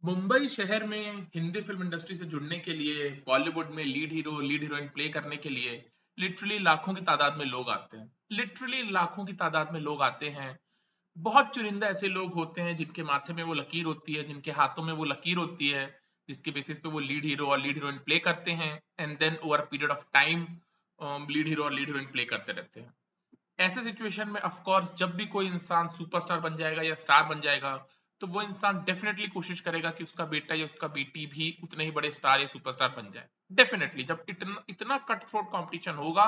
मुंबई शहर में Hindi film industry से जुड़ने के लिए बॉलीवुड में lead hero lead heroine play करने के लिए लिटरली लाखों की तादाद में लोग आते हैं। लिटरली लाखों की तादाद में लोग आते हैं। बहुत चुनिंदा ऐसे लोग होते हैं जिनके माथे में वो लकीर होती है, जिनके हाथों में वो लकीर होती है, जिसके बेसिस पे वो लीड हीरो और लीड हीरोइन प्ले करते हैं। And then over period of time lead hero और लीड हीरोइन प्ले करते रहते हैं। ऐसे सिचुएशन में ऑफ कोर्स जब भी कोई इंसान सुपरस्टार बन जाएगा या स्टार बन जाएगा, तो वो इंसान डेफिनेटली कोशिश करेगा कि उसका बेटा या उसका बेटी भी उतने ही बड़े स्टार या सुपरस्टार बन जाए। डेफिनेटली जब इतना इतना कट थ्रोट कॉम्पिटिशन होगा,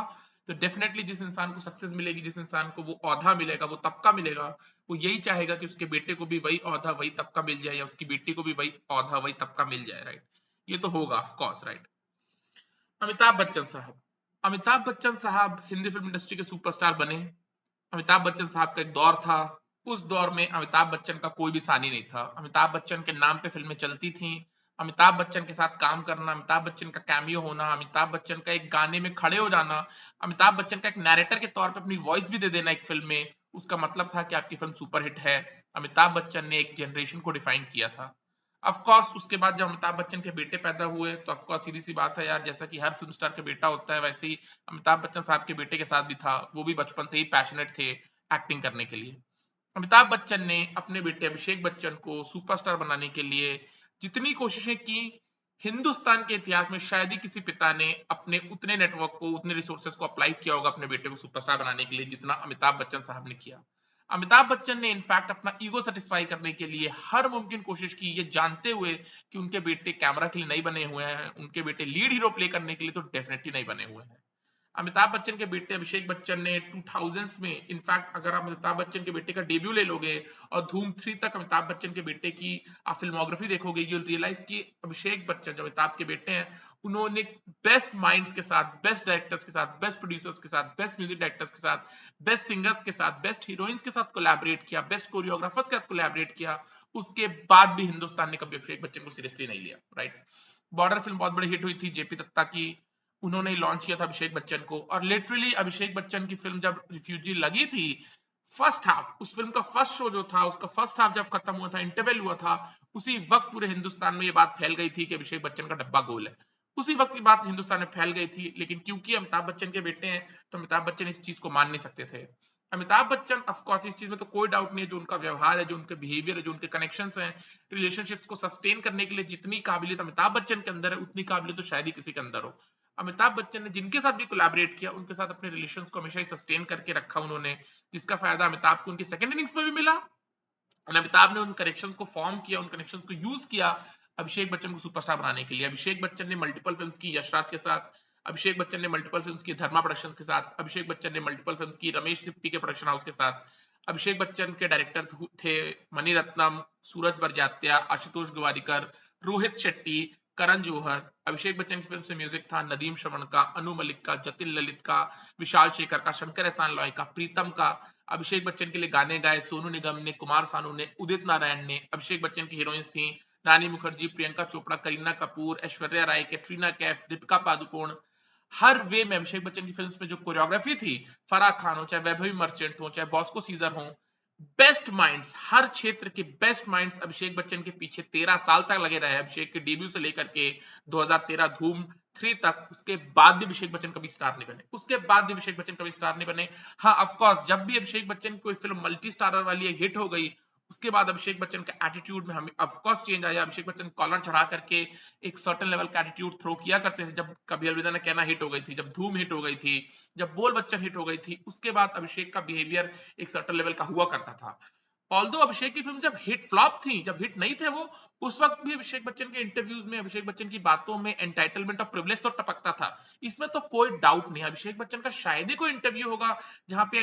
तो डेफिनेटली जिस इंसान को सक्सेस मिलेगी, जिस इंसान को वो औहदा मिलेगा, वो तबका मिलेगा, वो यही चाहेगा कि उसके बेटे को भी वही औहदा वही तबका मिल जाए या उसकी बेटी को भी वही औहदा वही तबका मिल जाए, राइट। ये तो होगा of course, right. Amitabh Bachchan साहब, अमिताभ बच्चन साहब हिंदी फिल्म इंडस्ट्री के सुपरस्टार बने। अमिताभ बच्चन साहब का एक दौर था। उस दौर में अमिताभ बच्चन का कोई भी सानी नहीं था। अमिताभ बच्चन के नाम पे फिल्में चलती थीं। अमिताभ बच्चन के साथ काम करना, अमिताभ बच्चन का कैमियो होना, अमिताभ बच्चन का एक गाने में खड़े हो जाना, अमिताभ बच्चन का एक नैरेटर के तौर पे अपनी वॉइस भी दे देना एक फिल्म में, उसका मतलब था कि आपकी फिल्म सुपरहिट है। अमिताभ बच्चन ने एक जनरेशन को डिफाइन किया था। ऑफ कोर्स उसके बाद जब अमिताभ बच्चन के बेटे पैदा हुए, तो ऑफ कोर्स सीधी सी बात है यार, जैसा कि हर फिल्म स्टार के बेटा होता है, वैसे ही अमिताभ बच्चन साहब के बेटे के साथ भी था। वो भी बचपन से ही पैशनेट थे एक्टिंग करने के लिए। अमिताभ बच्चन ने अपने बेटे अभिषेक बच्चन को सुपरस्टार बनाने के लिए जितनी कोशिशें की, हिंदुस्तान के इतिहास में शायद ही किसी पिता ने अपने उतने नेटवर्क को, उतने रिसोर्सेज को अप्लाई किया होगा अपने बेटे को सुपरस्टार बनाने के लिए, जितना अमिताभ बच्चन साहब ने किया। अमिताभ बच्चन ने इनफैक्ट अपना ईगो सेटिस्फाई करने के लिए हर मुमकिन कोशिश की, ये जानते हुए कि उनके बेटे कैमरा के लिए नहीं बने हुए हैं, उनके बेटे लीड हीरो प्ले करने के लिए तो डेफिनेटली नहीं बने हुए हैं। अमिताभ बच्चन के बेटे अभिषेक बच्चन ने 2000s में, इनफैक्ट अगर आप अमिताभ बच्चन के बेटे का डेब्यू ले लोगे और धूम 3 तक अमिताभ बच्चन के बेटे की आप फिल्मोग्राफी देखोगे, यूल रियलाइज कि अभिषेक बच्चन जो अमिताभ के बेटे हैं, उन्होंने बेस्ट माइंड्स के साथ, बेस्ट डायरेक्टर्स के साथ, बेस्ट प्रोड्यूसर्स के साथ, बेस्ट म्यूजिक डायरेक्टर्स के साथ, बेस्ट सिंगर्स के साथ, बेस्ट हीरोइंस के साथ कोलैबोरेट किया, बेस्ट कोरियोग्राफर्स के साथ कोलैबोरेट किया। उसके बाद भी हिंदुस्तान ने कभी अभिषेक बच्चन को सीरियसली नहीं लिया, राइट। बॉर्डर फिल्म बहुत बड़ी हिट हुई थी जेपी दत्ता की, उन्होंने लॉन्च किया था अभिषेक बच्चन को, और लिटरली अभिषेक बच्चन की फिल्म जब रिफ्यूजी लगी थी, फर्स्ट हाफ, उस फिल्म का फर्स्ट शो जो था, उसका फर्स्ट हाफ जब खत्म हुआ था, इंटरवल हुआ था, उसी वक्त पूरे हिंदुस्तान में ये बात फैल गई थी कि अभिषेक बच्चन का डब्बा गोल है। उसी वक्त ये बात हिंदुस्तान में फैल गई थी, लेकिन क्योंकि अमिताभ बच्चन के बेटे हैं, तो अमिताभ बच्चन इस चीज को मान नहीं सकते थे। अमिताभ बच्चन ऑफकोर्स, इस चीज में तो कोई डाउट नहीं है, जो उनका व्यवहार है, जो उनके बिहेवियर है, जो उनके कनेक्शंस हैं, रिलेशनशिप्स को सस्टेन करने के लिए जितनी काबिलियत अमिताभ बच्चन के अंदर है, उतनी काबिलियत तो शायद ही किसी के अंदर हो। अमिताभ बच्चन ने जिनके साथ भी कोलैबोरेट किया, उनके साथ अपने रिलेशंस को हमेशा ही सस्टेन करके रखा उन्होंने, जिसका फायदा अमिताभ को उनकी सेकंड इनिंग्स में भी मिला। और अमिताभ ने उन कनेक्शंस को फॉर्म किया, उन कनेक्शंस को यूज किया अभिषेक बच्चन को सुपरस्टार बनाने के लिए। अभिषेक बच्चन ने मल्टीपल फिल्म्स की यशराज के साथ, अभिषेक बच्चन ने मल्टीपल फिल्म्स की धर्मा प्रोडक्शंस के साथ, अभिषेक बच्चन ने मल्टीपल फिल्म्स की रमेश सिप्पी के प्रोडक्शन हाउस के साथ। अभिषेक बच्चन के डायरेक्टर थे मणिरत्नम, सूरज बरजात्या, आशुतोष गोवारिकर, रोहित शेट्टी, करण जौहर। अभिषेक बच्चन की फिल्म से म्यूजिक था नदीम श्रवण का, अनु मलिक का, जतिन ललित का, विशाल शेखर का, शंकर एहसान लॉय का, प्रीतम का। अभिषेक बच्चन के लिए गाने गाए सोनू निगम ने, कुमार सानू ने, उदित नारायण ने। अभिषेक बच्चन की हीरोइंस थी रानी मुखर्जी, प्रियंका चोपड़ा, करीना कपूर, ऐश्वर्या राय, कैटरीना कैफ, दीपिका पादुकोण। हर वे में अभिषेक बच्चन की फिल्म्स में जो कोरियोग्राफी थी, फराह खान हो, चाहे वैभवी मर्चेंट हो, चाहे बॉस्को सीजर हो, बेस्ट माइंड्स, हर क्षेत्र के बेस्ट माइंड्स अभिषेक बच्चन के पीछे 13 साल तक लगे रहे। अभिषेक के डेब्यू से लेकर के 2013 धूम 3 तक, उसके बाद भी अभिषेक बच्चन कभी स्टार नहीं बने, उसके बाद भी अभिषेक बच्चन कभी स्टार नहीं बने। हाँ ऑफ कोर्स, जब भी अभिषेक बच्चन की कोई फिल्म मल्टी स्टारर वाली हिट हो गई, उसके बाद अभिषेक बच्चन का एटीट्यूड में हमें ऑफ कोर्स चेंज आया। अभिषेक बच्चन कॉलर चढ़ा करके एक सर्टेन लेवल का एटीट्यूड थ्रो किया करते थे। जब कभी अलविदा न कहना हिट हो गई थी, जब धूम हिट हो गई थी, जब बोल बच्चन हिट हो गई थी, उसके बाद अभिषेक का बिहेवियर एक सर्टेन लेवल का हुआ करता था। ऑल्दो अभिषेक की फिल्म जब हिट फ्लॉप थी, जब हिट नहीं थे वो, उस वक्त भी अभिषेक बच्चन के इंटरव्यूज में, अभिषेक बच्चन की बातों में एंटाइटलमेंट और प्रिविलेज तो टपकता था। इसमें तो कोई डाउट नहीं है। अभिषेक बच्चन का शायद ही कोई इंटरव्यू होगा जहां पे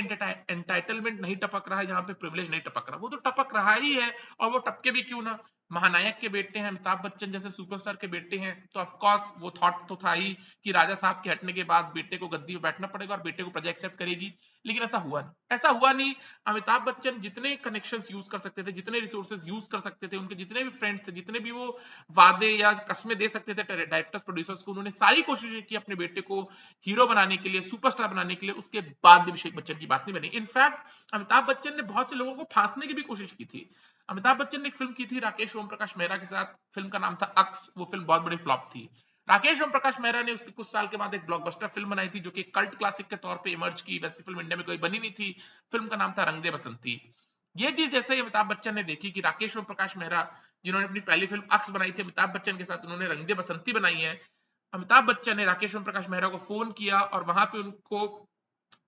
एंटाइटलमेंट नहीं टपक रहा है, जहां पे प्रिविलेज नहीं टपक रहा, वो तो टपक रहा ही है। और वो टपके भी क्यों ना, महानायक के बेटे हैं, अमिताभ बच्चन जैसे सुपरस्टार के बेटे हैं, तो ऑफकोर्स वो थॉट तो था ही कि राजा साहब के हटने के बाद बेटे को गद्दी में बैठना पड़ेगा और बेटे को प्रजा एक्सेप्ट करेगी। लेकिन ऐसा हुआ नहीं, ऐसा हुआ नहीं। अमिताभ बच्चन जितने कनेक्शंस यूज कर सकते थे, जितने रिसोर्सेज यूज कर सकते थे, उनके जितने भी फ्रेंड्स थे, जितने भी वो वादे या कस्में दे सकते थे डायरेक्टर्स प्रोड्यूसर्स को, उन्होंने सारी कोशिशें की अपने बेटे को हीरो बनाने के लिए, सुपरस्टार बनाने के लिए। उसके बाद भी अभिषेक बच्चन की बात नहीं बनी। इनफैक्ट अमिताभ बच्चन ने बहुत से लोगों को फांसने की भी कोशिश की थी। अमिताभ बच्चन ने एक फिल्म की थी राकेश ओम प्रकाश मेहरा के साथ, फिल्म का नाम था अक्स। वो फिल्म बहुत बड़ी फ्लॉप थी। राकेश ओम प्रकाश मेहरा ने उसके कुछ साल के बाद एक ब्लॉकबस्टर फिल्म बनाई थी जो कि कल्ट क्लासिक के तौर पे इमर्ज की। वैसी फिल्म इंडिया में कोई बनी नहीं थी। फिल्म का नाम था रंग दे बसंती। ये चीज जैसे ही अमिताभ बच्चन ने देखी कि राकेश ओम प्रकाश मेहरा जिन्होंने अपनी पहली फिल्म अक्स बनाई थी अमिताभ बच्चन के साथ, उन्होंने रंग दे बसंती बनाई है। अमिताभ बच्चन ने राकेश ओम प्रकाश मेहरा को फोन किया और वहां पे उनको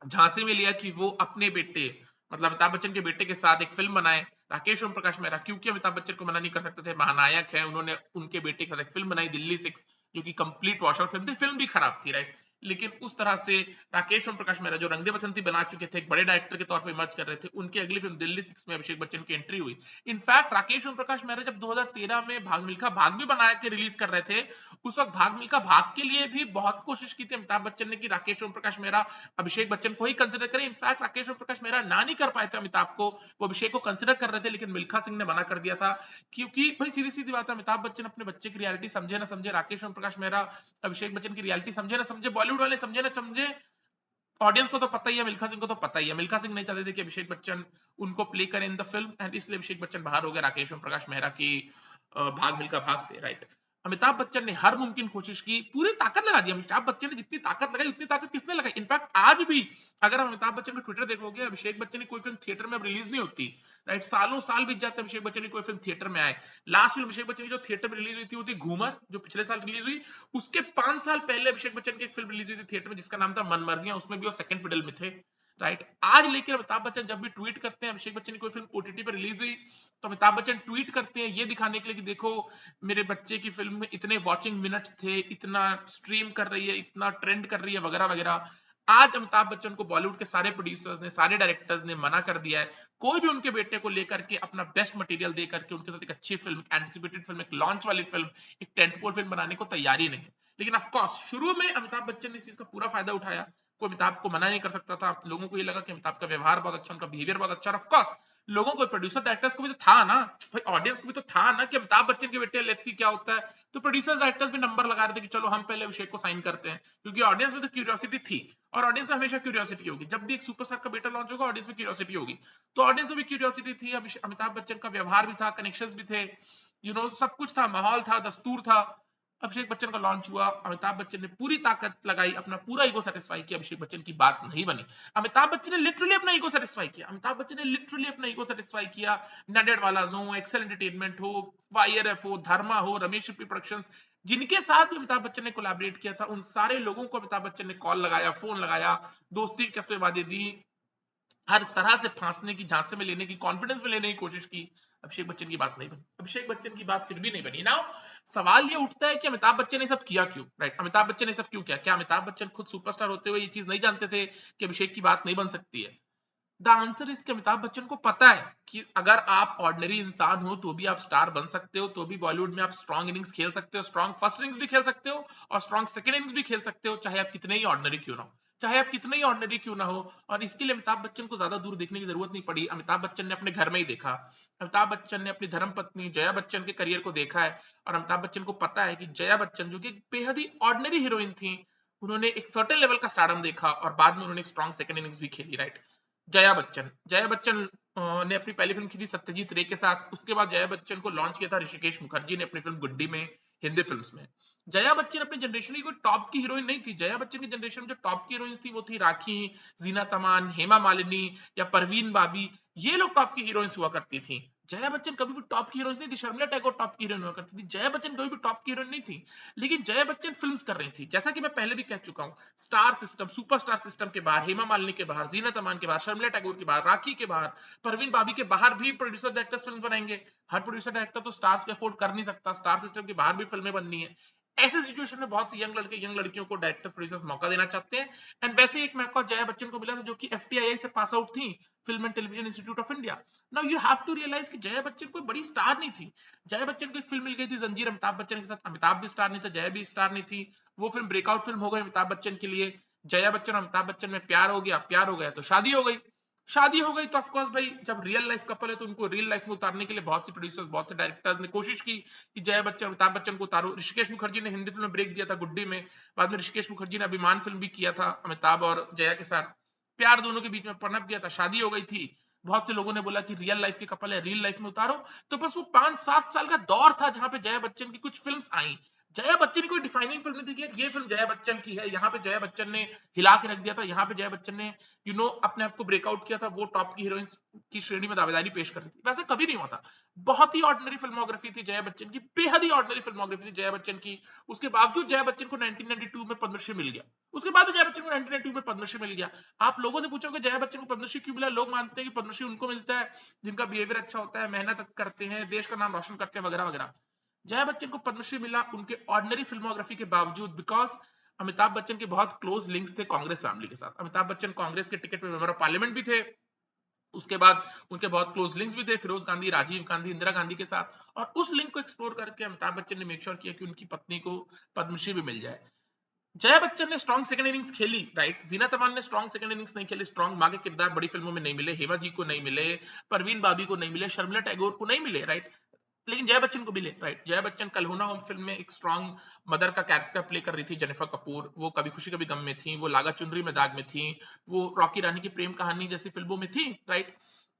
झांसे में लिया कि वो अपने बेटे मतलब अमिताभ बच्चन के बेटे के साथ एक फिल्म बनाए राकेश ओम प्रकाश मेहरा, क्योंकि अमिताभ बच्चन को मना नहीं कर सकते थे, महानायक है। उन्होंने उनके बेटे के साथ एक फिल्म बनाई दिल्ली 6, जो कि कंप्लीट वॉशआउट फिल्म थी। फिल्म भी खराब थी, राइट। लेकिन उस तरह से राकेश ओम प्रकाश मेहरा जो रंग दे बसंती बना चुके थे, एक बड़े डायरेक्टर के तौर पर इमर्ज कर रहे थे, उनकी अगली फिल्म दिल्ली 6 में अभिषेक बच्चन की एंट्री हुई। इनफैक्ट राकेश ओम प्रकाश मेहरा जब 2013 में भाग मिल्खा भाग भी बना के रिलीज कर रहे थे, उस वक्त भाग मिल्खा भाग के लिए भी बहुत कोशिश की थी अमिताभ बच्चन ने कि राकेश ओम प्रकाश मेहरा अभिषेक बच्चन को ही कंसिडर करें। इनफैक्ट राकेश ओम प्रकाश मेहरा ना नहीं कर पाए थे अमिताभ को, वो अभिषेक को कंसिडर कर रहे थे, लेकिन मिल्खा सिंह ने मना कर दिया था। क्योंकि भाई सीधी सीधी बात है, अमिताभ बच्चन अपने बच्चे की रियलिटी समझे ना समझे, राकेश ओम प्रकाश मेहरा अभिषेक बच्चन की रियलिटी समझे ना समझे, बॉलीवुड वाले समझे ना समझे, ऑडियंस को तो पता ही है, मिल्खा सिंह को तो पता ही है। मिल्खा सिंह नहीं चाहते थे कि अभिषेक बच्चन उनको प्ले करें इन द फिल्म, एंड इसलिए अभिषेक बच्चन बाहर हो गए राकेश ओम प्रकाश मेहरा की भाग मिल्खा भाग से, राइट। अमिताभ बच्चन ने हर मुमकिन कोशिश की, पूरी ताकत लगा दी। अमिताभ बच्चन ने जितनी ताकत लगाई उतनी ताकत किसने लगाई? इनफैक्ट आज भी अगर हम अमिताभ बच्चन का ट्विटर देखोगे, अभिषेक बच्चन की कोई फिल्म थिएटर में अब रिलीज नहीं होती, राइट। सालों साल बीत जाते हैं अभिषेक बच्चन की कोई फिल्म थिएटर में आए। लास्ट फिल्म अभिषेक बच्चन की जो थिएटर में रिलीज हुई थी वो थी घूमर, जो पिछले साल रिलीज हुई। उसके 5 साल पहले अभिषेक बच्चन की एक फिल्म रिलीज हुई थी थिएटर में जिसका नाम था मन मर्जियां, उसमें भी वो सेकंड फिडल में थे, राइट। आज लेकर अमिताभ बच्चन जब भी ट्वीट करते हैं अभिषेक बच्चन की कोई फिल्म ओटीटी पर रिलीज हुई, तो अमिताभ बच्चन ट्वीट करते हैं ये दिखाने के लिए कि देखो मेरे बच्चे की फिल्म में इतने वॉचिंग मिनट्स थे, इतना स्ट्रीम कर रही है, इतना ट्रेंड कर रही है, वगैरह वगैरह। आज अमिताभ बच्चन को बॉलीवुड के सारे प्रोड्यूसर्स ने, सारे डायरेक्टर्स ने मना कर दिया है कोई भी उनके बेटे को लेकर के अपना बेस्ट मटेरियल दे करके उनके साथ एक अच्छी फिल्म, एंटिसिपेटेड फिल्म, एक लॉन्च वाली फिल्म, एक टेंटपोल फिल्म बनाने को तैयारी नहीं है। लेकिन ऑफ कोर्स शुरू में अमिताभ बच्चन ने इस चीज का पूरा फायदा उठाया। कोई अमिताभ को मना नहीं कर सकता था। लोगों को ये लगा कि अमिताभ का व्यवहार बहुत अच्छा, उनका बिहेवियर बहुत अच्छा। ऑफ कोर्स लोगों को, प्रोड्यूसर डायरेक्टर्स को भी तो था ना भाई, ऑडियंस को भी तो था ना कि अमिताभ बच्चन के बेटे, लेट्स सी क्या होता है। तो प्रोड्यूसर्स डायरेक्टर्स भी नंबर लगा रहे थे कि चलो हम पहले अभिषेक को साइन करते हैं, क्योंकि ऑडियंस में तो क्यूरियोसिटी थी। और ऑडियंस में हमेशा क्यूरियोसिटी होगी, जब भी एक सुपरस्टार का बेटा लॉन्च होगा ऑडियंस में क्यूरियोसिटी होगी। तो ऑडियंस में भी क्यूरियोसिटी थी, अमिताभ बच्चन का व्यवहार भी था, कनेक्शंस भी थे, सब कुछ था, माहौल था, दस्तूर था। अभिषेक बच्चन का लॉन्च हुआ, अमिताभ बच्चन ने पूरी ताकत लगाई, अपना पूरा ईगो सेटिस्फाई किया, अभिषेक बच्चन की बात नहीं बनी। अमिताभ बच्चन ने लिटरली अपना ईगो सेटिस्फाई किया, अमिताभ बच्चन ने लिटरली अपना ईगो सेटिस्फाई किया। नडेड वाला हो, एक्सेल एंटरटेनमेंट हो, वाईआरएफ हो, धर्मा हो, रमेश शिप्पी प्रोडक्शंस, जिनके साथ भी अमिताभ बच्चन ने कोलैबोरेट किया था, उन सारे लोगों को अमिताभ बच्चन ने कॉल लगाया, फोन लगाया, दोस्ती की कस्में वादे दी, हर तरह से फांसने की, झांसे में लेने की, कॉन्फिडेंस में लेने की कोशिश की। अभिषेक बच्चन की बात नहीं बनी, अभिषेक बच्चन की बात फिर भी नहीं बनी। नाउ सवाल ये उठता है कि अमिताभ बच्चन ने सब किया क्यों, राइट। अमिताभ बच्चन ने सब क्यों किया? क्या अमिताभ बच्चन खुद सुपरस्टार होते हुए ये चीज नहीं जानते थे कि अभिषेक की बात नहीं बन सकती है? द आंसर इज कि अमिताभ बच्चन को पता है कि अगर आप ऑर्डिनरी इंसान हो तो भी आप स्टार बन सकते हो, तो भी बॉलीवुड में आप स्ट्रॉन्ग इनिंग्स खेल सकते हो, स्ट्रॉन्ग फर्स्ट इनिंग्स भी खेल सकते हो और स्ट्रॉन्ग सेकंड इनिंग्स भी खेल सकते हो, चाहे आप कितने ही ऑर्डिनरी क्यों ना हो, चाहे आप कितने ही ऑर्डिनरी क्यों ना हो। और इसके लिए अमिताभ बच्चन को ज्यादा दूर देखने की जरूरत नहीं पड़ी। अमिताभ बच्चन ने अपने घर में ही देखा, अमिताभ बच्चन ने अपनी धर्मपत्नी जया बच्चन के करियर को देखा है, और अमिताभ बच्चन को पता है कि जया बच्चन जो कि बेहद ही ऑर्डिनरी हीरोइन थी, उन्होंने एक सर्टेन लेवल का स्टारडम देखा और बाद में उन्होंने एक स्ट्रॉन्ग सेकंड इनिंग्स भी खेली, राइट। जया बच्चन ने अपनी पहली फिल्म की थी सत्यजीत रे के साथ। उसके बाद जया बच्चन को लॉन्च किया था ऋषिकेश मुखर्जी ने अपनी फिल्म गुड्डी में, हिंदी फिल्म्स में। जया बच्चन अपनी जनरेशन की कोई टॉप की हीरोइन नहीं थी। जया बच्चन की जनरेशन में जो टॉप की हीरोइंस थी वो थी राखी, जीना तमान, हेमा मालिनी या परवीन बाबी, ये लोग टॉप की हीरोइंस हुआ करती थी। जया बच्चन कभी भी टॉप की हीरोइन नहीं थी। शर्मिला टैगोर टॉप की हीरोइन हुआ करती थी, जया बच्चन कभी भी टॉप की हीरोइन नहीं थी। लेकिन जया बच्चन फिल्म्स कर रही थी, जैसा कि मैं पहले भी कह चुका हूं, स्टार सिस्टम, सुपरस्टार सिस्टम के बाहर, हेमा मालिनी के बाहर, जीनत अमान के बाहर, शर्मिला टैगोर के बाहर, राखी के बाहर, परवीन बाबी के बाहर भी प्रोड्यूसर डायरेक्टर्स फिल्म बनाएंगे। हर प्रोड्यूसर डायरेक्टर तो स्टार्स को अफोर्ड कर नहीं सकता, स्टार सिस्टम के बाहर भी फिल्में बननी है। ऐसे सिचुएशन में बहुत से यंग लड़के, यंग लड़कियों को डायरेक्टर्स प्रोड्यूसर्स मौका देना चाहते हैं। एंड वैसे ही एक मौका जया बच्चन को मिला था जो कि एफटीआईआई से पास आउट थी, film and television institute of India. Now you have to realise कि जया बच्चन कोई बड़ी स्टार नहीं थी। जया बच्चन को एक फिल्म मिल गई थी जंजीर अमिताभ बच्चन के साथ, अमिताभ भी स्टार नहीं था, जया भी स्टार नहीं थी। वो फिल्म ब्रेकआउट फिल्म हो गई अमिताभ बच्चन के लिए। जया बच्चन और अमिताभ बच्चन में प्यार हो गया, प्यार हो गया तो शादी हो गई। शादी हो गई तो ऑफकोर्स भाई जब रियल लाइफ कपल है तो उनको रियल लाइफ में उतारने के लिए बहुत सी प्रोड्यूसर्स, बहुत से डायरेक्टर्स ने कोशिश की कि जया बच्चन, अमिताभ बच्चन को उतारो। ऋषिकेश मुखर्जी ने हिंदी फिल्म में ब्रेक दिया था गुड्डी में, बाद में ऋषिकेश मुखर्जी ने अभिमान फिल्म भी किया था अमिताभ और जया के साथ। प्यार दोनों के बीच में पनप गया था, शादी हो गई थी। बहुत से लोगों ने बोला कि रियल लाइफ के कपल है, रियल लाइफ में उतारो। तो बस वो 5-7 साल का दौर था जहां पे जया बच्चन की कुछ फिल्म्स आई। जया बच्चन की कोई डिफाइनिंग फिल्म नहीं थी कि यार ये फिल्म जया बच्चन की है, यहाँ पे जया बच्चन ने हिला के रख दिया था, यहाँ पे जया बच्चन ने अपने आप को ब्रेकआउट किया था, वो टॉप की हीरोइंस की श्रेणी में दावेदारी पेश कर रही थी। वैसा कभी नहीं हुआ था। बहुत ही ऑर्डिनरी फिल्मोग्राफी थी जया बच्चन की, बेहद ही ऑर्डिनरी फिल्मोग्राफी थी जया बच्चन की। उसके बावजूद जया बच्चन को 1992 में पद्मश्री मिल गया। उसके बाद जया बच्चन को 1992 में पद्मश्री मिल गया। आप लोगों से पूछोगे जया बच्चन को पद्मश्री क्यों मिला, लोग मानते हैं कि पद्मश्री उनको मिलता है जिनका बिहेवियर अच्छा होता है, मेहनत करते हैं, देश का नाम रोशन करते हैं, वगैरह वगैरह। जया बच्चन को पद्मश्री मिला उनके ऑर्डिनरी फिल्मोग्राफी के बावजूद, बिकॉज अमिताभ बच्चन के बहुत क्लोज लिंक्स थे कांग्रेस फैमिली के साथ। अमिताभ बच्चन कांग्रेस के टिकट पे मेंबर ऑफ पार्लियामेंट भी थे। उसके बाद उनके बहुत क्लोज लिंक्स भी थे फिरोज गांधी, राजीव गांधी, इंदिरा गांधी के साथ। और उस लिंक को एक्सप्लोर करके अमिताभ बच्चन ने मेक श्योर किया कि उनकी पत्नी को पद्मश्री भी मिल जाए। जया बच्चन ने स्ट्रॉन्ग सेकंड इनिंग्स खेली, राइट। जीनत अमान ने स्ट्रॉन्ग सेकंड इनिंग्स नहीं खेली। स्ट्रॉन्ग मां के किरदार बड़ी फिल्मों में नहीं मिले, हेमा जी को नहीं मिले, परवीन बाबी को नहीं मिले, शर्मिला टैगोर को नहीं मिले, राइट। लेकिन जया बच्चन को मिले, राइट। जया बच्चन कल हो ना हो फिल्म में एक स्ट्रॉन्ग मदर का कैरेक्टर प्ले कर रही थी, जेनिफर कपूर। वो कभी खुशी कभी गम में थी, वो लागा चुनरी में दाग में थी, वो रॉकी रानी की प्रेम कहानी जैसी फिल्मों में थी, right.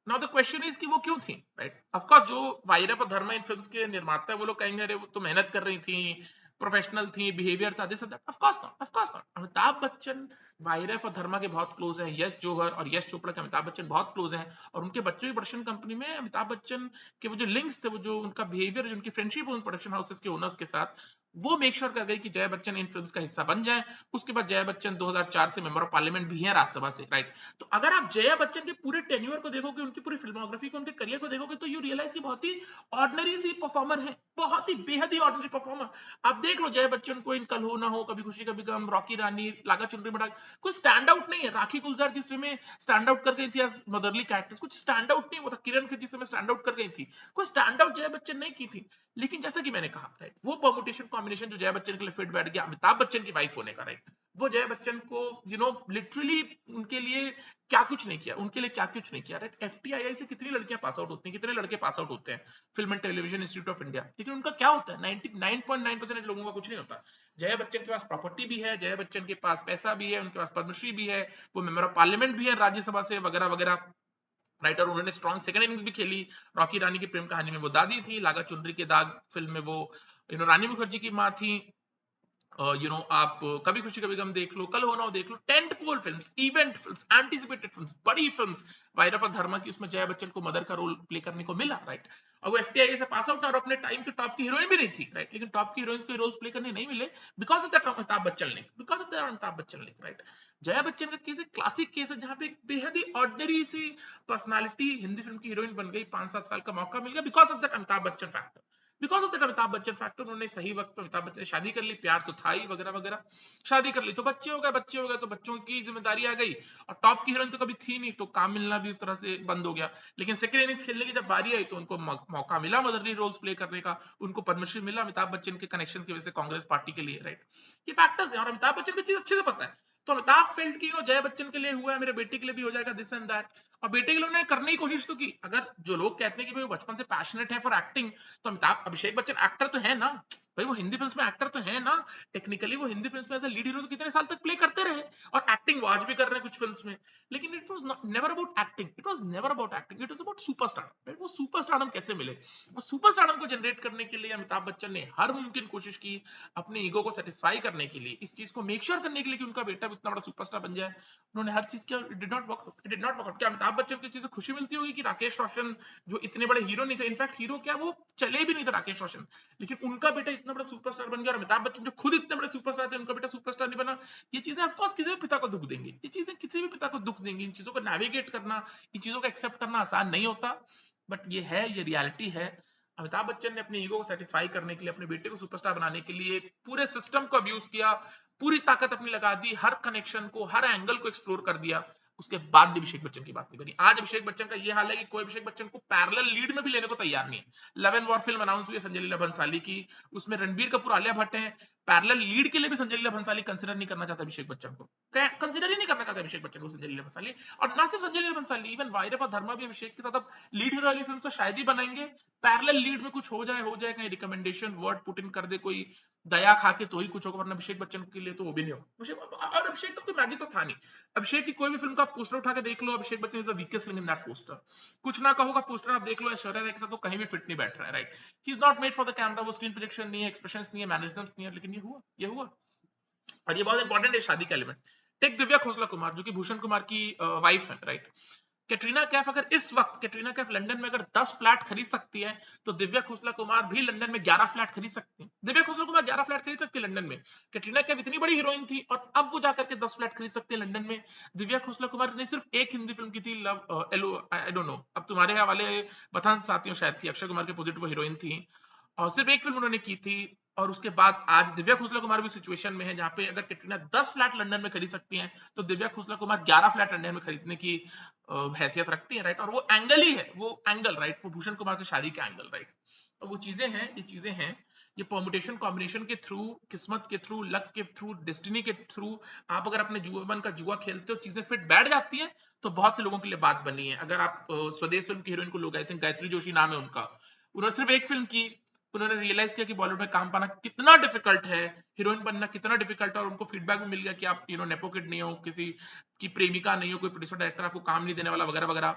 Now the question is कि वो क्यों थी, राइट। ऑफ कोर्स जो वायरफ और धर्मा इन फिल्म्स के निर्माता है वो लोग कहेंगे अरे वो तो मेहनत कर रही थी, प्रोफेशनल थी, बिहेवियर था, this that. Of course not, of course not. Amitabh Bachchan YRF और धर्मा के बहुत क्लोज हैं। यश जौहर और यश चोपड़ा के अमिताभ बच्चन बहुत क्लोज हैं, और उनके बच्चों की प्रोडक्शन कंपनी में अमिताभ बच्चन के वो जो लिंक्स थे, वो जो उनका बिहेवियर, उनकी फ्रेंडशिप उन प्रोडक्शन हाउसेस के ओनर्स के साथ, वो मेक श्योर कर गई कि जया बच्चन इन फिल्म्स का हिस्सा बन जाए। उसके बाद जया बच्चन 2004 से मेंबर ऑफ पार्लियामेंट भी है राज्यसभा से, राइट। तो अगर आप जया बच्चन के पूरे टेन्योर को देखोगे, उनकी पूरी फिल्मोग्राफी को, उनके करियर को देखोगे, तो यू रियलाइज कि बहुत ही ऑर्डिनरी सी परफॉर्मर है, बहुत ही बेहद ही ऑर्डिनरी परफॉर्मर। आप देख लो जया बच्चन को इन कल हो ना हो, कभी खुशी कभी गम, रॉकी रानी, लागा चुनरी में दाग, कोई स्टैंड आउट नहीं है। राखी गुलजार जिस में स्टैंड आउट कर गई थी एज मदरली कैरेक्टर्स, कुछ स्टैंड आउट नहीं हुआ था। किरण खेर जिस में स्टैंड आउट कर गई थी, कोई स्टैंड आउट जया बच्चन नहीं की थी। लेकिन जैसा कि मैंने कहा, राइट, वो परमुटेशन कॉम्बिनेशन जो जया बच्चन के लिए फिट बैठ गया अमिताभ बच्चन की वाइफ होने का, राइट, वो जया बच्चन को लिटरली उनके लिए क्या कुछ नहीं किया, उनके लिए क्या कुछ नहीं किया, राइट। एफटीआईआई से कितनी लड़कियां पास आउट होती हैं, कितने लड़के पास आउट होते हैं film and television institute of India, लेकिन उनका क्या होता है? 99.9% लोगों का कुछ नहीं होता। जया बच्चन के पास प्रॉपर्टी भी है, जया बच्चन के पास पैसा भी है, उनके पास पद्मश्री भी है, वो मेंबर ऑफ पार्लियामेंट भी है राज्यसभा से, वगैरह वगैरह, राइटर। उन्होंने स्ट्रॉन्ग सेकंड इनिंग्स भी खेली। रॉकी रानी की प्रेम कहानी में वो दादी थी, लागा चुनरी के दाग फिल्म में वो रानी मुखर्जी की माँ थी। आप कभी खुशी कभी गम देख लो, कल हो ना हो देख लो, tent pole films, event films, anticipated films, बड़ी फिल्म्स, वायरफ और धर्मा की, उसमें जया बच्चन को मदर का रोल प्ले करने को मिला, राइट। और वो एफटीआई से पास आउट और अपने टाइम के टॉप की हीरोइन भी नहीं थी, राइट। लेकिन टॉप की हीरोइंस को रोल्स प्ले करने नहीं मिले because of that Amitabh Bachchan link, because of that Amitabh Bachchan link, right. Jaya Bachchan का केस एक क्लासिक केस है जहां पे एक बेहद ही ऑर्डिनरी सी पर्सनालिटी हिंदी फिल्म की हीरोइन बन गई, 5-7 साल का मौका मिल गया because of that Amitabh Bachchan factor, because of that Amitabh Bachchan factor. उन्होंने सही वक्त पर अमिताभ बच्चन शादी कर ली, प्यार तो था ही, वगैरह वगैरह। शादी कर ली तो बच्चे हो गए, बच्चे हो गए तो बच्चों की जिम्मेदारी आ गई। और टॉप की हीरोइन तो कभी थी नहीं, तो काम मिलना भी उस तरह से बंद हो गया। लेकिन सेकंड इनिंग्स खेलने की जब बारी आई तो उनको मौका मिला मदरली रोल्स प्ले करने का, उनको पद्मश्री मिला अमिताभ बच्चन के कनेक्शन की वजह से कांग्रेस पार्टी के लिए, राइट। ये फैक्टर्स हैं और अमिताभ बच्चन को चीज अच्छे से पता है। तो अमिताभ फेल्ट की जय बच्चन के लिए हुआ है, मेरे बेटे के लिए भी हो जाएगा, दिस एंड दैट। और बेटे के लिए उन्होंने करने की कोशिश तो की। अगर जो लोग कहते हैं कि भाई वो बचपन से पैशनेट है फॉर एक्टिंग, तो अभिषेक बच्चन एक्टर तो है ना भाई, वो हिंदी फिल्म्स में एक्टर तो है ना। टेक्निकली वो हिंदी फिल्म्स में एज लीड हीरो तो कितने साल तक प्ले करते रहे, और एक्टिंग वो आज भी कर रहे हैं कुछ फिल्म्स में। लेकिन it was never about acting, it was never about acting, it was about superstar. वो सुपरस्टारडम कैसे मिले, वो सुपरस्टारडम को जनरेट करने के लिए अमिताभ बच्चन ने हर मुमकिन कोशिश की, अपने ईगो को सेटिस्फाई करने के लिए, इस चीज को मेक श्योर करने के लिए कि उनका बेटा भी इतना बड़ा सुपरस्टार बन जाए। उन्होंने हर चीज किया, it did not work, it did not work out. क्या अमिताभ बच्चन की चीज से खुशी मिलती होगी कि राकेश रोशन जो इतने बड़े हीरो नहीं थे, इनफैक्ट हीरो क्या वो चले भी नहीं थे राकेश रोशन, लेकिन उनका बेटा इतना बड़ा सुपरस्टार बन गया। और अमिताभ बच्चन जो खुद इतने बड़े सुपरस्टार थे, उनका बेटा सुपरस्टार नहीं बना। ये चीजें ऑफ कोर्स किसी भी पिता को दुख देंगी, ये चीजें किसी भी पिता को दुख देंगी। इन चीजों को नेविगेट करना, इन चीजों को एक्सेप्ट करना आसान नहीं होता, बट ये है, ये रियलिटी है। अमिताभ बच्चन ने अपने ईगो को सेटिस्फाई करने के लिए, अपने बेटे को सुपरस्टार बनाने के लिए पूरे सिस्टम को अब्यूज किया, पूरी ताकत अपनी लगा दी, हर कनेक्शन को, हर एंगल को एक्सप्लोर कर दिया। उसके बाद भी अभिषेक बच्चन की बात नहीं बनी। आज अभिषेक बच्चन का ये हाल है कि कोई अभिषेक बच्चन को पैरेलल लीड में भी लेने को तैयार नहीं है। Love and war film announce हुई है संजय लीला भंसाली की, उसमें रणबीर कपूर, आलिया भट्ट हैं, पैरेलल लीड के लिए भी संजय लीला भंसाली कंसिडर नहीं करना चाहता अभिषेक बच्चन को, कंसिडर ही नहीं करना चाहता अभिषेक बच्चन को संजय लीला भंसाली। और ना सिर्फ संजय लीला भंसाली, इवन वायरफ और धर्मा भी अभिषेक के साथ अब लीड हीरो वाली फिल्म तो शायद ही बनाएंगे। पैरेलल लीड में कुछ हो जाए कहीं रिकमेंडेशन वर्ड पुट इन कर दे कोई, दया खा के तो ही कुछ होगा, वरना अभिषेक बच्चन के लिए तो वो भी नहीं होगा। और अभिषेक तो कोई मैजिक तो था नहीं। अभिषेक की कोई भी फिल्म का पोस्टर उठा के देख लो, Abhishek Bachchan is the weakest link in that poster. कुछ ना कहोगा पोस्टर आप देख लो, ऐश्वर्या राय के साथ तो कहीं भी फिट नहीं बैठ रहा है, right. He is not made for the camera, वो स्क्रीन प्रोजेक्शन नहीं है, एक्सप्रेशंस नहीं है, मैनरिज्म्स नहीं है, लेकिन ये हुआ। और ये बहुत इंपॉर्टेंट है शादी का एलिमेंट। टेक दिव्या खोसला कुमार जो कि भूषण कुमार की वाइफ है, राइट। कैटरीना कैफ अगर इस वक्त कैटरीना कैफ लंदन में अगर 10 फ्लैट खरीद सकती है, तो दिव्या खोसला कुमार भी लंदन में 11 फ्लैट खरीद सकती है। दिव्या खोसला कुमार 11 फ्लैट खरीद सकती है लंदन में। कैटरीना कैफ इतनी बड़ी हीरोइन थी और अब वो जाकर के 10 फ्लैट खरीद सकती है लंदन में। दिव्या खोसला कुमार ने सिर्फ एक हिंदी फिल्म की थी, लव एलो आई डोंट नो, अब तुम्हारे हवाले पठान साथियों शायद थी, अक्षय कुमार के अपोजिट वो हीरोइन थी, और सिर्फ एक फिल्म उन्होंने की थी। और उसके बाद आज दिव्या खोसला कुमार भी सिचुएशन में है जहां पे अगर कैटरीना 10 फ्लैट लंदन में खरीद सकती हैं, तो दिव्या खोसला कुमार 11 फ्लैट लंदन में खरीदने की हैसियत रखती है, राइट। और वो एंगल ही है, वो एंगल, राइट, वो भूषण कुमार से शादी का एंगल, राइट। तो वो चीजें हैं, ये चीजें हैं, ये परमुटेशन कॉम्बिनेशन के थ्रू, किस्मत के थ्रू, लक के थ्रू, डेस्टिनी के थ्रू, आप अगर अपने जुआवन का जुआ खेलते हो, चीजें फिट बैठ जाती है, तो बहुत से लोगों के लिए बात बनी है। अगर आप स्वदेश फिल्म की हीरोइन को लोग, आई थिंक गायत्री जोशी नाम है उनका, उन्होंने सिर्फ एक फिल्म की, उन्होंने रियलाइज किया कि बॉलीवुड में काम पाना कितना डिफिकल्ट है, हीरोइन बनना कितना डिफिकल्ट है, और उनको फीडबैक भी मिल गया कि आप नेपो किड नहीं हो, किसी की प्रेमिका नहीं हो, कोई प्रोड्यूसर डायरेक्टर आपको काम नहीं देने वाला, वगैरह वगैरह।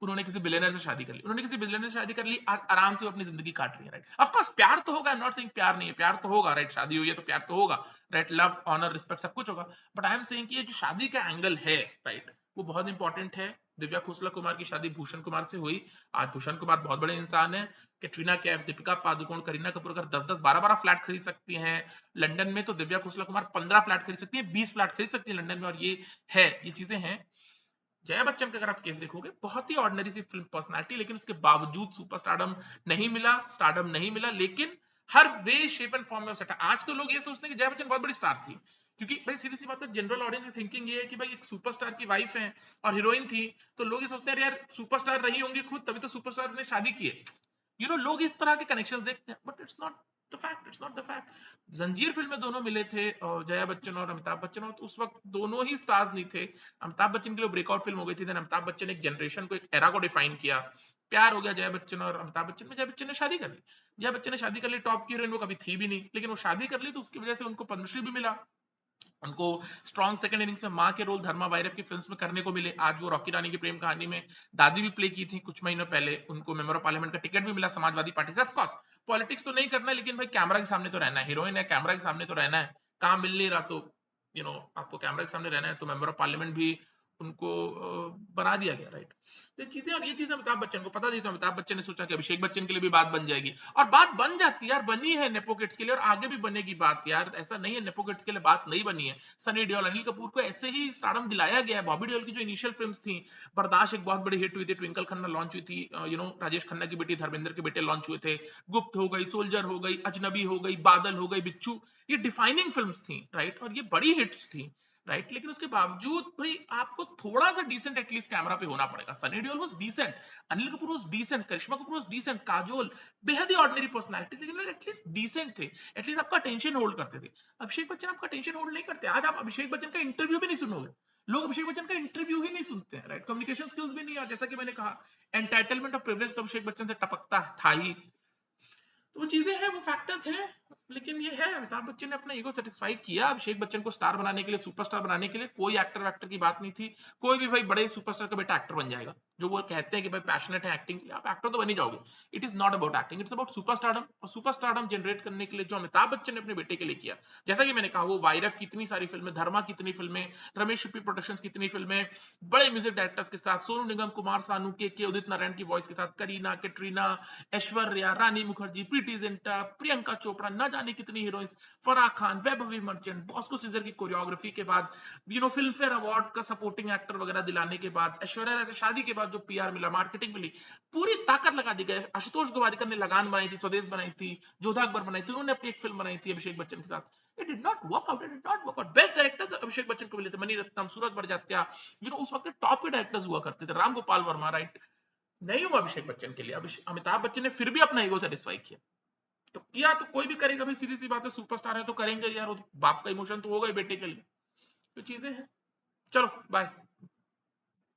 उन्होंने किसी बिलियनर से शादी कर ली, उन्होंने किसी बिलियनर से शादी कर ली, आराम से वो अपनी जिंदगी काट रही है, राइट। ऑफ कोर्स प्यार तो होगा, आई एम नॉट सेइंग प्यार नहीं है, प्यार तो होगा, राइट, शादी हुई है तो प्यार तो होगा, राइट, लव ऑनर रिस्पेक्ट सब कुछ होगा। बट आई एम सेइंग कि ये जो शादी का एंगल है, राइट, वो बहुत इंपॉर्टेंट है। दिव्या खोसला कुमार की शादी भूषण कुमार से हुई। आज भूषण कुमार बहुत बड़े इंसान है। कैटरीना कैफ, दीपिका पादुकोण, करीना कपूर अगर 10-10, 12-12 फ्लैट खरीद सकती हैं लंदन में, तो दिव्या खोसला कुमार 15 फ्लैट खरीद सकती है, 20 फ्लैट खरीद सकती है लंदन में। और ये है, ये चीजें हैं। जया बच्चन का अगर आप केस देखोगे, बहुत ही ऑर्डिनरी सी फिल्म पर्सनालिटी, लेकिन उसके बावजूद सुपर स्टारडम नहीं मिला, लेकिन हर वे शेप एंड फॉर्म में सेट। आज तो लोग ये सोचते हैं कि जया बच्चन बहुत बड़ी स्टार थी, क्योंकि भाई सीधी सी बात है, जनरल ऑडियंस की थिंकिंग ये है कि भाई एक सुपरस्टार की वाइफ है और हीरोइन थी, तो लोग ये सोचते हैं यार सुपरस्टार रही होंगी खुद, तभी तो सुपरस्टार ने शादी की है। लोग इस तरह के कनेक्शंस देखते हैं, but it's not the fact, it's not the fact. जंजीर फिल्म में दोनों मिले थे, जया बच्चन और अमिताभ बच्चन, और तो उस वक्त दोनों ही स्टार्स नहीं थे। अमिताभ बच्चन के लिए ब्रेकआउट फिल्म हो गई थी, देन अमिताभ बच्चन एक जनरेशन को, एक एरा को डिफाइन किया। प्यार हो गया जया बच्चन और अमिताभ बच्चन में, जया बच्चन ने शादी कर ली। जया बच्चन ने शादी कर ली, टॉप की हीरोइन वो कभी थी भी नहीं, लेकिन वो शादी कर ली, तो उसकी वजह से उनको पद्मश्री भी मिला, उनको स्ट्रॉन्ग सेकंड इनिंग्स में माँ के रोल धर्मा वायरफ की फिल्म्स में करने को मिले। आज वो रॉकी रानी की प्रेम कहानी में दादी भी प्ले की थी कुछ महीनों पहले, उनको मेंबर ऑफ पार्लियामेंट का टिकट भी मिला समाजवादी पार्टी से। ऑफ कोर्स पॉलिटिक्स तो नहीं करना है, लेकिन भाई कैमरा के सामने तो रहना है, हीरोइन है, कैमरा के सामने तो रहना है, काम मिल नहीं रहा तो आपको कैमरा के सामने रहना है, तो मेंबर ऑफ पार्लियामेंट भी उनको बना दिया गया, राइट। तो ये चीजें, और ये चीजें अमिताभ बच्चन को पता थी, तो अमिताभ बच्चन ने सोचा कि अभिषेक बच्चन के लिए भी बात बन जाएगी, और बात बन जाती है यार, बनी है नेपो किड्स के लिए, और आगे भी बनेगी बात यार, ऐसा नहीं है नेपो किड्स के लिए बात नहीं बनी है। सनी देओल, अनिल कपूर को ऐसे ही स्टारडम दिलाया गया है। बॉबी देओल की जो इनिशियल फिल्म्स थी, बर्दाश्त एक बहुत बड़ी हिट हुई थी, ट्विंकल खन्ना लॉन्च हुई थी, राजेश खन्ना की बेटी धर्मेंद्र के बेटे लॉन्च हुए थे, गुप्त हो गई, सोल्जर हो गई, अजनबी हो गई, बादल हो गई, बिच्छू, ये डिफाइनिंग फिल्म्स थी, राइट, और ये बड़ी हिट्स थी, राइट। लेकिन उसके बावजूद भाई आपको थोड़ा सा डिसेंट एटलीस्ट कैमरा पे होना पड़ेगा। Sunny Deol was decent, Anil Kapoor was decent, Karisma Kapoor was decent, Kajol बेहद ही ऑर्डिनरी पर्सनालिटी, लेकिन एटलीस्ट डिसेंट थे, एटलीस्ट आपका अटेंशन होल्ड करते थे। अभिषेक बच्चन आपका अटेंशन होल्ड नहीं करते। आज आप अभिषेक बच्चन का इंटरव्यू भी नहीं सुनोगे, लोग अभिषेक बच्चन का इंटरव्यू ही नहीं सुनते हैं, राइट। कम्युनिकेशन स्किल्स भी नहीं है, जैसा कि मैंने कहा, एंटाइटलमेंट ऑफ प्रिविलेज तो अभिषेक बच्चन से टपकता था ही। तो वो चीजें हैं, वो फैक्टर्स हैं, लेकिन ये है, अमिताभ बच्चन ने अपना ईगो सेटिस्फाई किया अभिषेक बच्चन को स्टार बनाने के लिए, सुपरस्टार बनाने के लिए। कोई एक्टर वैक्टर की बात नहीं थी, कोई भी भाई बड़े सुपरस्टार का बेटा एक्टर बन जाएगा, जो वो कहते हैं कि भाई पैशनेट है एक्टिंग के लिए, आप एक्टर तो बन ही जाओगे। It is not about acting, it's about superstardom. और सुपरस्टारडम जनरेट करने के लिए जो अमिताभ बच्चन ने अपने बेटे के लिए किया, जैसा कि मैंने कहा, वो वायरफ की इतनी सारी फिल्में, धर्मा की इतनी फिल्में, रमेश शिप्पी प्रोडक्शंस की इतनी फिल्में, बड़े म्यूजिक डायरेक्टर्स के साथ, सोनू निगम, कुमार सानू, के उदित नारायण की वॉइस के साथ, करीना, कैटरीना, ऐश्वर्या, रानी मुखर्जी, प्रीति जिंटा, प्रियंका चोपड़ा, न जाने कितनी हीरोइंस, फराह खान, वैभवी मर्चेंट, बॉस्को सीजर की कोरियोग्राफी के बाद, फिल्म फेयर अवार्ड का सपोर्टिंग एक्टर वगैरह दिलाने के बाद, ऐश्वर्या राय से शादी के बाद जो पीआर मिला, मार्केटिंग मिली, पूरी ताकत लगा दी गई। आशुतोष गोवारिकर ने लगान बनाई थी, स्वदेश बनाई थी, जोधा अकबर बनाई थी, उन्होंने अपनी एक फिल्म बनाई थी अभिषेक बच्चन के साथ। It did not work out. It did not work out. Best directors Abhishek Bachchan को मिले थे, मणि रत्नम, सूरज बड़जात्या, उस वक्त टॉप के डायरेक्टर्स हुआ करते थे, राम गोपाल वर्मा, राइट। नहीं हुआ अभिषेक बच्चन के लिए। अमिताभ बच्चन ने फिर भी अपना ईगो सेटिस्फाई किया, तो किया तो कोई भी करेगा भाई, सीधी सी बात है, सुपरस्टार है तो करेंगे यार, वो तो बाप का इमोशन तो होगा ही बेटे के लिए। तो चीजें हैं। चलो बाय।